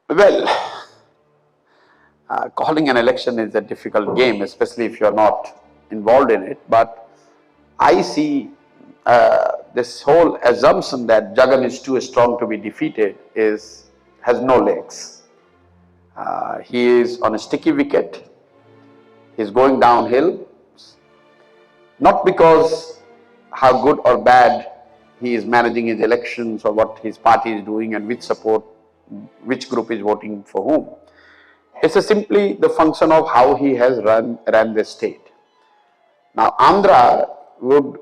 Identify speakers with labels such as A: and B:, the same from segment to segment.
A: Well, calling an election is a difficult game, especially if you are not involved in it. But I see this whole assumption that Jagan is too strong to be defeated has no legs. He is on a sticky wicket. He is going downhill, not because how good or bad he is managing his elections or what his party is doing and which group is voting for whom. It's simply the function of how he has ran the state. Now, Andhra would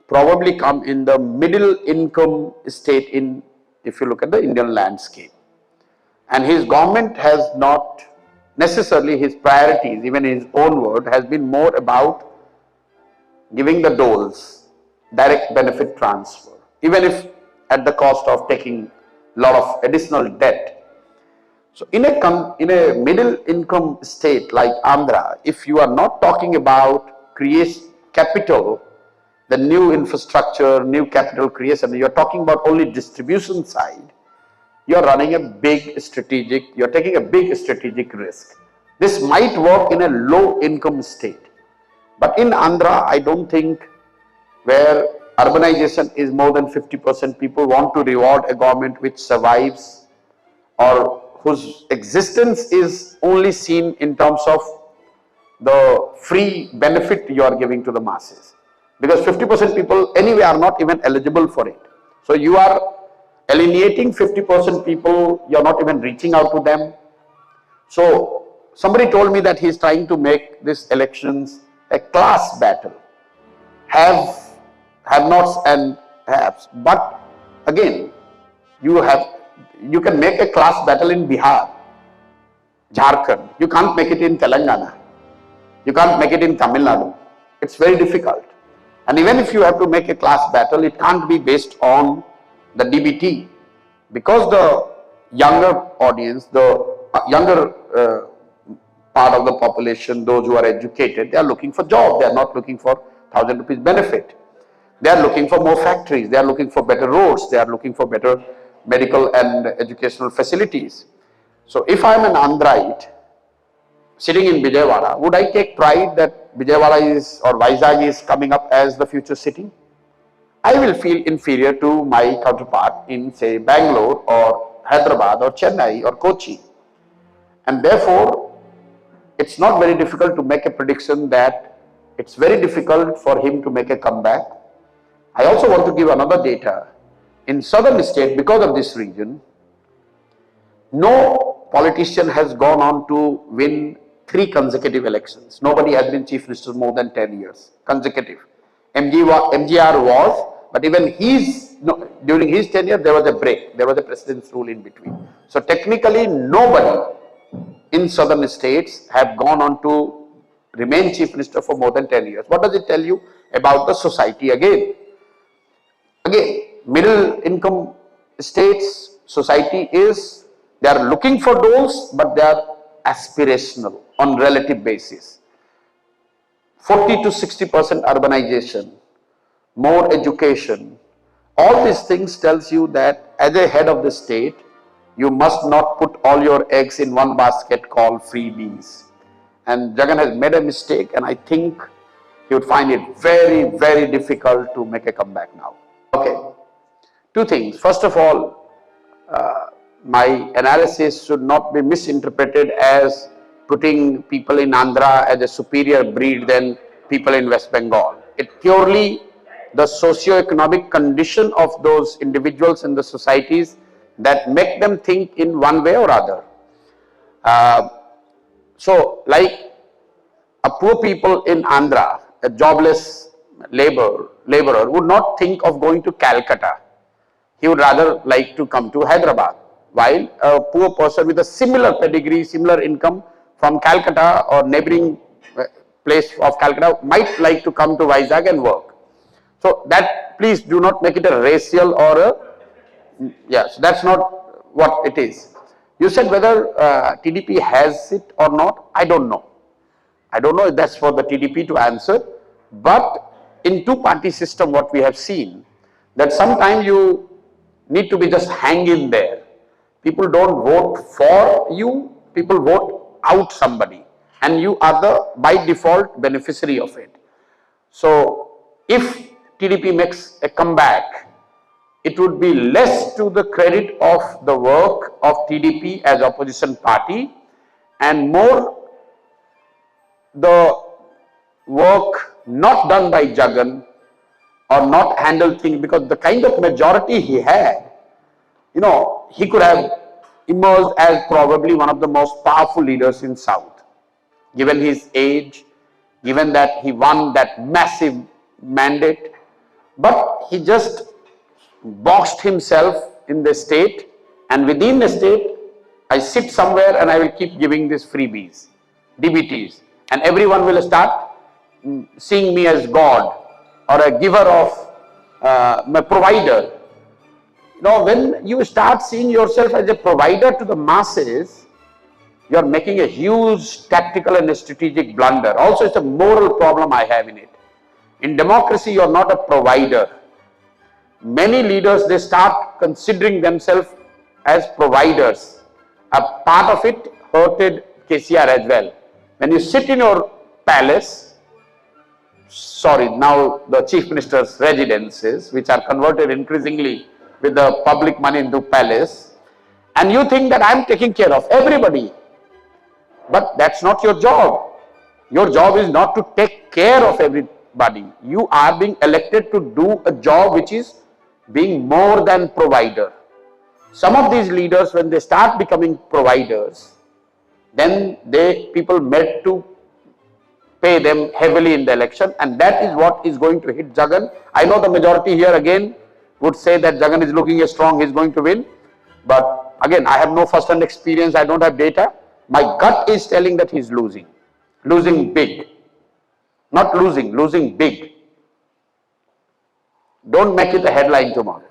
A: probably come in the middle income state if you look at the Indian landscape. And his government has not necessarily, his priorities, even in his own word, has been more about giving the doles, direct benefit transfer, even if at the cost of taking a lot of additional debt. So in a middle income state like Andhra, if you are not talking about capital, the new infrastructure, new capital creation, you are talking about only distribution side, you are running a big strategic, you are taking a big strategic risk. This might work in a low income state. But in Andhra, I don't think, where urbanization is more than 50%, people want to reward a government which survives or whose existence is only seen in terms of the free benefit you are giving to the masses. Because 50% people anyway are not even eligible for it. So you are alienating 50% people, you are not even reaching out to them. So somebody told me that he is trying to make these elections a class battle. Have-nots and haves. But again, you can make a class battle in Bihar, Jharkhand. You can't make it in Telangana. You can't make it in Tamil Nadu. It's very difficult. And even if you have to make a class battle, it can't be based on the DBT, because the younger audience, the younger part of the population, those who are educated, they are looking for job. They are not looking for 1,000 rupees benefit. They are looking for more factories. They are looking for better roads. They are looking for better medical and educational facilities. So if I am an Andhraite sitting in Vijayawada, would I take pride that Vijayawada is or Vizag is coming up as the future city? I will feel inferior to my counterpart in, say, Bangalore or Hyderabad or Chennai or Kochi. And therefore, it's not very difficult to make a prediction that it's very difficult for him to make a comeback. I also want to give another data. In southern state, because of this region, no politician has gone on to win 3 consecutive elections. Nobody has been chief minister more than 10 years consecutive. MGR was, but even during his tenure, there was a break. There was a president's rule in between. So technically, nobody in southern states have gone on to remain chief minister for more than 10 years. What does it tell you about the society again? Again, middle income states, society is, they are looking for those, but they are aspirational on relative basis. 40 to 60% urbanization, more education, all these things tells you that as a head of the state, you must not put all your eggs in one basket called freebies. And Jagan has made a mistake, and I think he would find it very, very difficult to make a comeback now. Okay, 2 things. First of all, my analysis should not be misinterpreted as putting people in Andhra as a superior breed than people in West Bengal. It purely the socio-economic condition of those individuals in the societies that make them think in one way or other. So, like a poor people in Andhra, a jobless laborer would not think of going to Calcutta. He would rather like to come to Hyderabad, while a poor person with a similar pedigree, similar income from Calcutta or neighboring place of Calcutta might like to come to Vizag and work. So that, please do not make it a racial or a, yes, that's not what it is. You said whether TDP has it or not, I don't know. I don't know if that's for the TDP to answer, but in 2-party system what we have seen, that sometimes you need to be just hang in there. People don't vote for you, people vote out somebody, and you are the by default beneficiary of it. So if TDP makes a comeback, it would be less to the credit of the work of TDP as opposition party and more the work not done by Jagan or not handled things, because the kind of majority he had, he could have emerged as probably one of the most powerful leaders in South, given his age, given that he won that massive mandate, but he just boxed himself in the state, and within the state, I sit somewhere and I will keep giving these freebies, DBTs, and everyone will start seeing me as God or a giver of a provider. When you start seeing yourself as a provider to the masses, you are making a huge tactical and strategic blunder. Also, it's a moral problem I have in it. In democracy, you are not a provider. Many leaders, they start considering themselves as providers. A part of it hurted KCR as well. When you sit in your palace, now the chief minister's residences, which are converted increasingly with the public money into palace, and you think that I am taking care of everybody. But that's not your job. Your job is not to take care of everybody. You are being elected to do a job which is being more than provider. Some of these leaders, when they start becoming providers, then people met to pay them heavily in the election, and that is what is going to hit Jagan. I know the majority here again would say that Jagan is looking strong, he is going to win. But again, I have no first-hand experience, I don't have data. My gut is telling that he is losing. Losing big. Not losing, losing big. Don't make it a headline tomorrow.